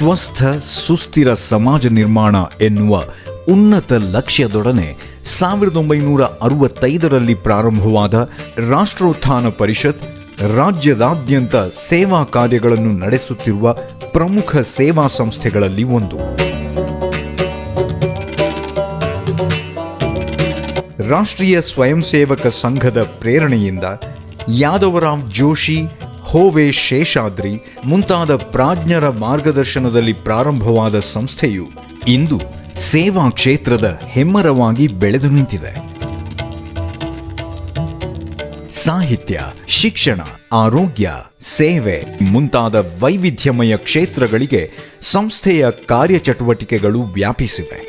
ಸ್ವಸ್ಥ ಸುಸ್ಥಿರ ಸಮಾಜ ನಿರ್ಮಾಣ ಎನ್ನುವ ಉನ್ನತ ಲಕ್ಷ್ಯದೊಡನೆ 1965ರಲ್ಲಿ ಪ್ರಾರಂಭವಾದ ರಾಷ್ಟ್ರೋತ್ಥಾನ ಪರಿಷತ್ ರಾಜ್ಯದಾದ್ಯಂತ ಸೇವಾ ಕಾರ್ಯಗಳನ್ನು ನಡೆಸುತ್ತಿರುವ ಪ್ರಮುಖ ಸೇವಾ ಸಂಸ್ಥೆಗಳಲ್ಲಿ ಒಂದು. ರಾಷ್ಟ್ರೀಯ ಸ್ವಯಂ ಸೇವಕ ಸಂಘದ ಪ್ರೇರಣೆಯಿಂದ ಯಾದವರಾವ್ ಜೋಶಿ, ಹೋವೆ ಶೇಷಾದ್ರಿ ಮುಂತಾದ ಪ್ರಾಜ್ಞರ ಮಾರ್ಗದರ್ಶನದಲ್ಲಿ ಪ್ರಾರಂಭವಾದ ಸಂಸ್ಥೆಯು ಇಂದು ಸೇವಾ ಕ್ಷೇತ್ರದ ಹೆಮ್ಮರವಾಗಿ ಬೆಳೆದು ನಿಂತಿದೆ. ಸಾಹಿತ್ಯ, ಶಿಕ್ಷಣ, ಆರೋಗ್ಯ, ಸೇವೆ ಮುಂತಾದ ವೈವಿಧ್ಯಮಯ ಕ್ಷೇತ್ರಗಳಿಗೆ ಸಂಸ್ಥೆಯ ಕಾರ್ಯಚಟುವಟಿಕೆಗಳು ವ್ಯಾಪಿಸಿವೆ.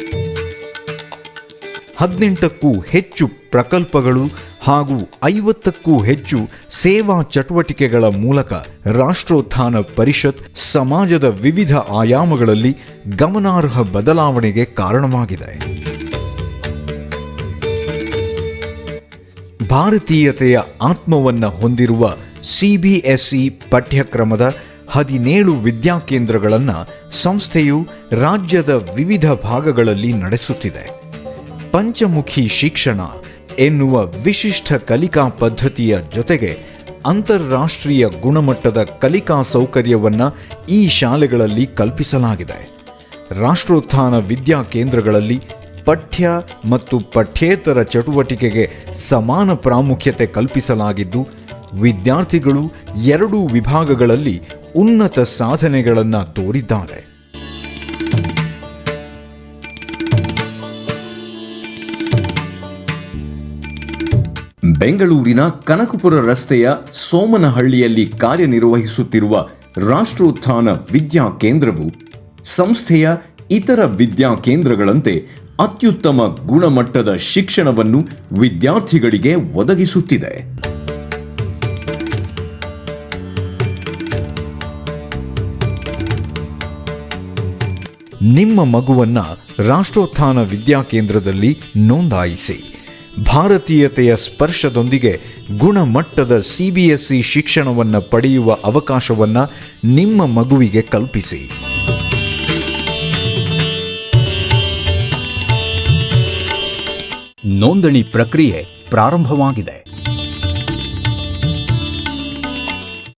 18ಕ್ಕೂ ಹೆಚ್ಚು ಪ್ರಕಲ್ಪಗಳು ಹಾಗೂ 50ಕ್ಕೂ ಹೆಚ್ಚು ಸೇವಾ ಚಟುವಟಿಕೆಗಳ ಮೂಲಕ ರಾಷ್ಟ್ರೋತ್ಥಾನ ಪರಿಷತ್ ಸಮಾಜದ ವಿವಿಧ ಆಯಾಮಗಳಲ್ಲಿ ಗಮನಾರ್ಹ ಬದಲಾವಣೆಗೆ ಕಾರಣವಾಗಿದೆ. ಭಾರತೀಯತೆಯ ಆತ್ಮವನ್ನು ಹೊಂದಿರುವ CBSE ಪಠ್ಯಕ್ರಮದ 17 ವಿದ್ಯಾಕೇಂದ್ರಗಳನ್ನು ಸಂಸ್ಥೆಯು ರಾಜ್ಯದ ವಿವಿಧ ಭಾಗಗಳಲ್ಲಿ ನಡೆಸುತ್ತಿದೆ. ಪಂಚಮುಖಿ ಶಿಕ್ಷಣ ಎನ್ನುವ ವಿಶಿಷ್ಟ ಕಲಿಕಾ ಪದ್ಧತಿಯ ಜೊತೆಗೆ ಅಂತಾರಾಷ್ಟ್ರೀಯ ಗುಣಮಟ್ಟದ ಕಲಿಕಾ ಸೌಕರ್ಯವನ್ನು ಈ ಶಾಲೆಗಳಲ್ಲಿ ಕಲ್ಪಿಸಲಾಗಿದೆ. ರಾಷ್ಟ್ರೋತ್ಥಾನ ವಿದ್ಯಾಕೇಂದ್ರಗಳಲ್ಲಿ ಪಠ್ಯ ಮತ್ತು ಪಠ್ಯೇತರ ಚಟುವಟಿಕೆಗೆ ಸಮಾನ ಪ್ರಾಮುಖ್ಯತೆ ಕಲ್ಪಿಸಲಾಗಿದ್ದು, ವಿದ್ಯಾರ್ಥಿಗಳು 2 ವಿಭಾಗಗಳಲ್ಲಿ ಉನ್ನತ ಸಾಧನೆಗಳನ್ನು ತೋರಿದ್ದಾರೆ. ಬೆಂಗಳೂರಿನ ಕನಕಪುರ ರಸ್ತೆಯ ಸೋಮನಹಳ್ಳಿಯಲ್ಲಿ ಕಾರ್ಯನಿರ್ವಹಿಸುತ್ತಿರುವ ರಾಷ್ಟ್ರೋತ್ಥಾನ ವಿದ್ಯಾಕೇಂದ್ರವು ಸಂಸ್ಥೆಯ ಇತರ ವಿದ್ಯಾಕೇಂದ್ರಗಳಂತೆ ಅತ್ಯುತ್ತಮ ಗುಣಮಟ್ಟದ ಶಿಕ್ಷಣವನ್ನು ವಿದ್ಯಾರ್ಥಿಗಳಿಗೆ ಒದಗಿಸುತ್ತಿದೆ. ನಿಮ್ಮ ಮಗುವನ್ನು ರಾಷ್ಟ್ರೋತ್ಥಾನ ವಿದ್ಯಾಕೇಂದ್ರದಲ್ಲಿ ನೋಂದಾಯಿಸಿ. ಭಾರತೀಯತೆಯ ಸ್ಪರ್ಶದೊಂದಿಗೆ ಗುಣಮಟ್ಟದ CBSE ಶಿಕ್ಷಣವನ್ನು ಪಡೆಯುವ ಅವಕಾಶವನ್ನು ನಿಮ್ಮ ಮಗುವಿಗೆ ಕಲ್ಪಿಸಿ. ನೋಂದಣಿ ಪ್ರಕ್ರಿಯೆ ಪ್ರಾರಂಭವಾಗಿದೆ.